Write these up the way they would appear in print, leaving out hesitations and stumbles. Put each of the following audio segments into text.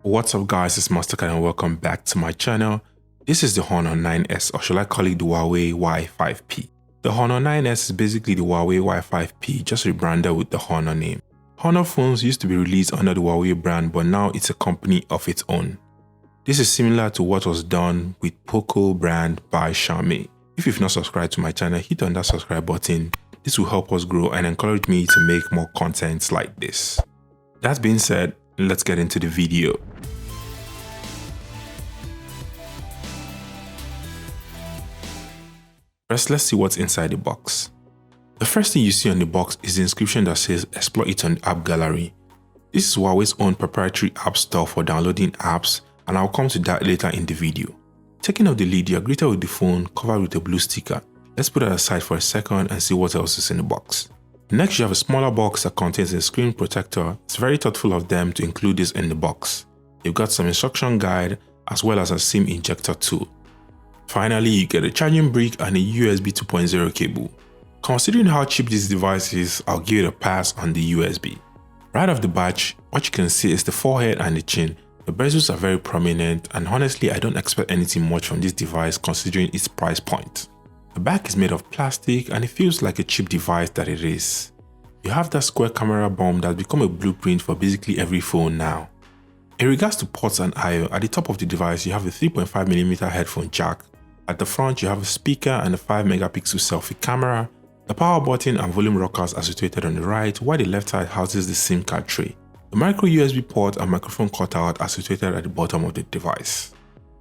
What's up guys, it's Mastercard and welcome back to my channel. This is the Honor 9S, or should I call it the Huawei Y5p. The Honor 9S is basically the Huawei Y5p, just rebranded with the Honor name. Honor phones used to be released under the Huawei brand, but now it's a company of its own. This is similar to what was done with POCO brand by Xiaomi. If you've not subscribed to my channel, hit on that subscribe button. This will help us grow and encourage me to make more content like this. That being said, let's get into the video. First, let's see what's inside the box. The first thing you see on the box is the inscription that says explore it on the app gallery. This is Huawei's own proprietary app store for downloading apps, and I'll come to that later in the video. Taking off the lid, you are greeted with the phone covered with a blue sticker. Let's put that aside for a second and see what else is in the box. Next, you have a smaller box that contains a screen protector. It's very thoughtful of them to include this in the box. You've got some instruction guide as well as a SIM injector tool. Finally, you get a charging brick and a USB 2.0 cable. Considering how cheap this device is, I'll give it a pass on the USB. Right off the bat, what you can see is the forehead and the chin. The bezels are very prominent, and honestly I don't expect anything much from this device considering its price point. The back is made of plastic and it feels like a cheap device that it is. You have that square camera bomb that's become a blueprint for basically every phone now. In regards to ports and I/O, at the top of the device you have a 3.5mm headphone jack. At the front you have a speaker and a 5-megapixel selfie camera. The power button and volume rockers are situated on the right, while the left side houses the SIM card tray. The micro USB port and microphone cutout are situated at the bottom of the device.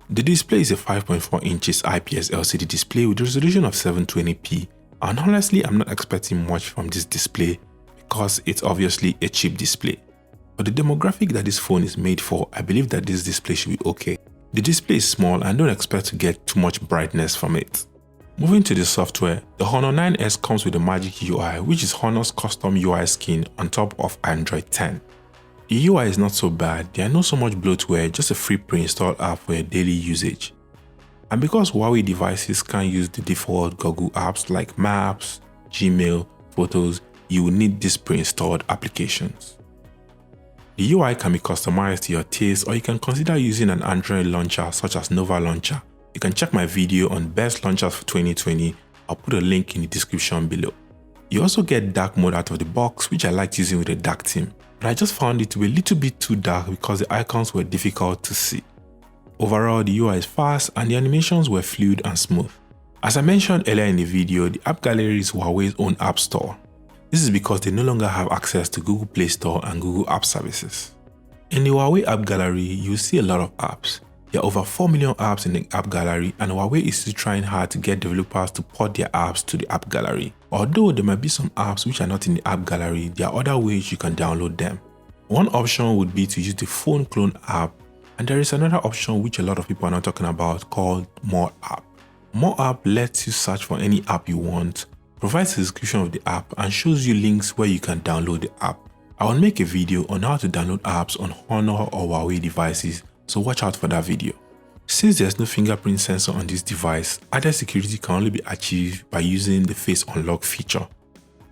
The display is a 5.4 inches IPS LCD display with a resolution of 720p, and honestly I'm not expecting much from this display because it's obviously a cheap display. For the demographic that this phone is made for, I believe that this display should be okay. The display is small and don't expect to get too much brightness from it. Moving to the software, the Honor 9S comes with a Magic UI, which is Honor's custom UI skin on top of Android 10. The UI is not so bad, there are not so much bloatware, just a free pre-installed app for your daily usage. And because Huawei devices can't use the default Google apps like Maps, Gmail, Photos, you will need these pre-installed applications. The UI can be customized to your taste, or you can consider using an Android launcher such as Nova Launcher. You can check my video on best launchers for 2020, I'll put a link in the description below. You also get dark mode out of the box, which I liked using with a dark theme, but I just found it to be a little bit too dark because the icons were difficult to see. Overall, the UI is fast and the animations were fluid and smooth. As I mentioned earlier in the video, the app gallery is Huawei's own app store. This is because they no longer have access to Google Play Store and Google App Services. In the Huawei app gallery, you'll see a lot of apps. There are over 4 million apps in the app gallery, and Huawei is still trying hard to get developers to port their apps to the app gallery. Although there might be some apps which are not in the app gallery, there are other ways you can download them. One option would be to use the phone clone app, and there is another option which a lot of people are not talking about called More App. More App lets you search for any app you want, provides a description of the app, and shows you links where you can download the app. I will make a video on how to download apps on Honor or Huawei devices, so watch out for that video. Since there's no fingerprint sensor on this device, added security can only be achieved by using the face unlock feature.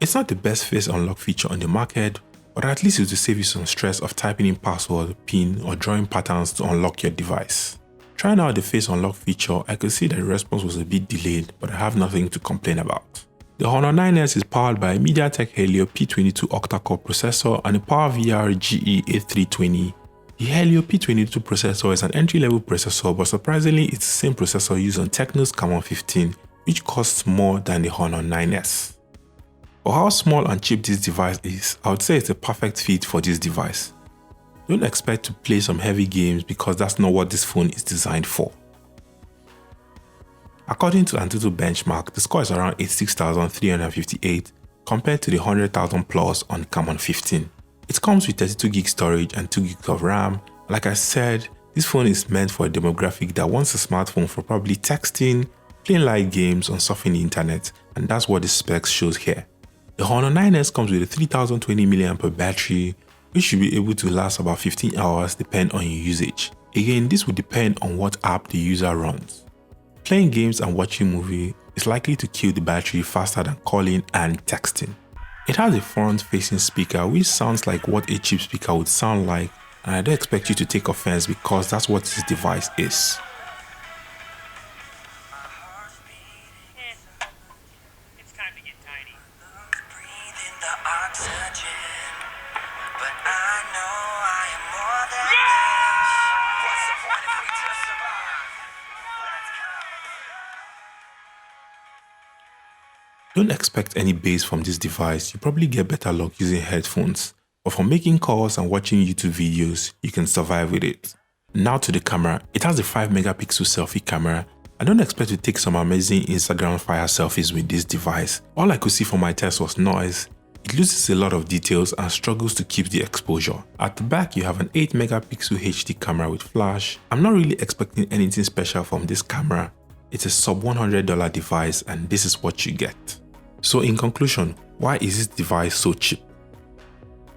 It's not the best face unlock feature on the market, but at least it will save you some stress of typing in password, PIN, or drawing patterns to unlock your device. Trying out the face unlock feature, I could see that the response was a bit delayed, but I have nothing to complain about. The Honor 9S is powered by a MediaTek Helio P22 octa-core processor and a PowerVR GE8320. The Helio P22 processor is an entry-level processor, but surprisingly it's the same processor used on Tecno's Camon 15, which costs more than the Honor 9S. For how small and cheap this device is, I would say it's a perfect fit for this device. Don't expect to play some heavy games because that's not what this phone is designed for. According to Antutu benchmark, the score is around 86,358 compared to the 100,000 plus on Camon 15. It comes with 32GB storage and 2GB of RAM. Like I said, this phone is meant for a demographic that wants a smartphone for probably texting, playing light games, and surfing the internet, and that's what the specs shows here. The Honor 9S comes with a 3020 mAh battery, which should be able to last about 15 hours depending on your usage. Again, this will depend on what app the user runs. Playing games and watching movies is likely to kill the battery faster than calling and texting. It has a front-facing speaker which sounds like what a cheap speaker would sound like, and I don't expect you to take offense because that's what this device is. It's time to get tiny. Breathing the oxygen, but I know I am more than this. What's the point if we just survive? Let's go. Don't expect any bass from this device. You probably get better luck using headphones, but for making calls and watching YouTube videos, you can survive with it. Now to the camera. It has a 5-megapixel selfie camera. I don't expect to take some amazing Instagram fire selfies with this device. All I could see from my test was noise. It loses a lot of details and struggles to keep the exposure. At the back, you have an 8-megapixel HD camera with flash. I'm not really expecting anything special from this camera. It's a sub $100 device and this is what you get. So in conclusion, why is this device so cheap?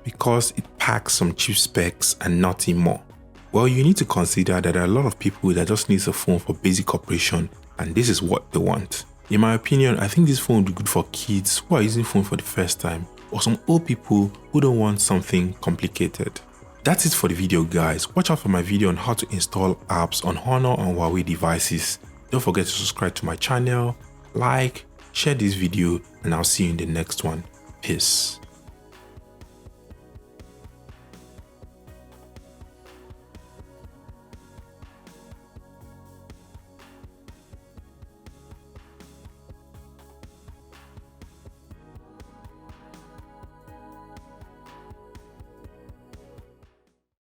Because it packs some cheap specs and nothing more. Well, you need to consider that there are a lot of people that just need a phone for basic operation and this is what they want. In my opinion, I think this phone would be good for kids who are using phone for the first time or some old people who don't want something complicated. That's it for the video, guys. Watch out for my video on how to install apps on Honor and Huawei devices. Don't forget to subscribe to my channel, like, share this video, and I'll see you in the next one. Peace.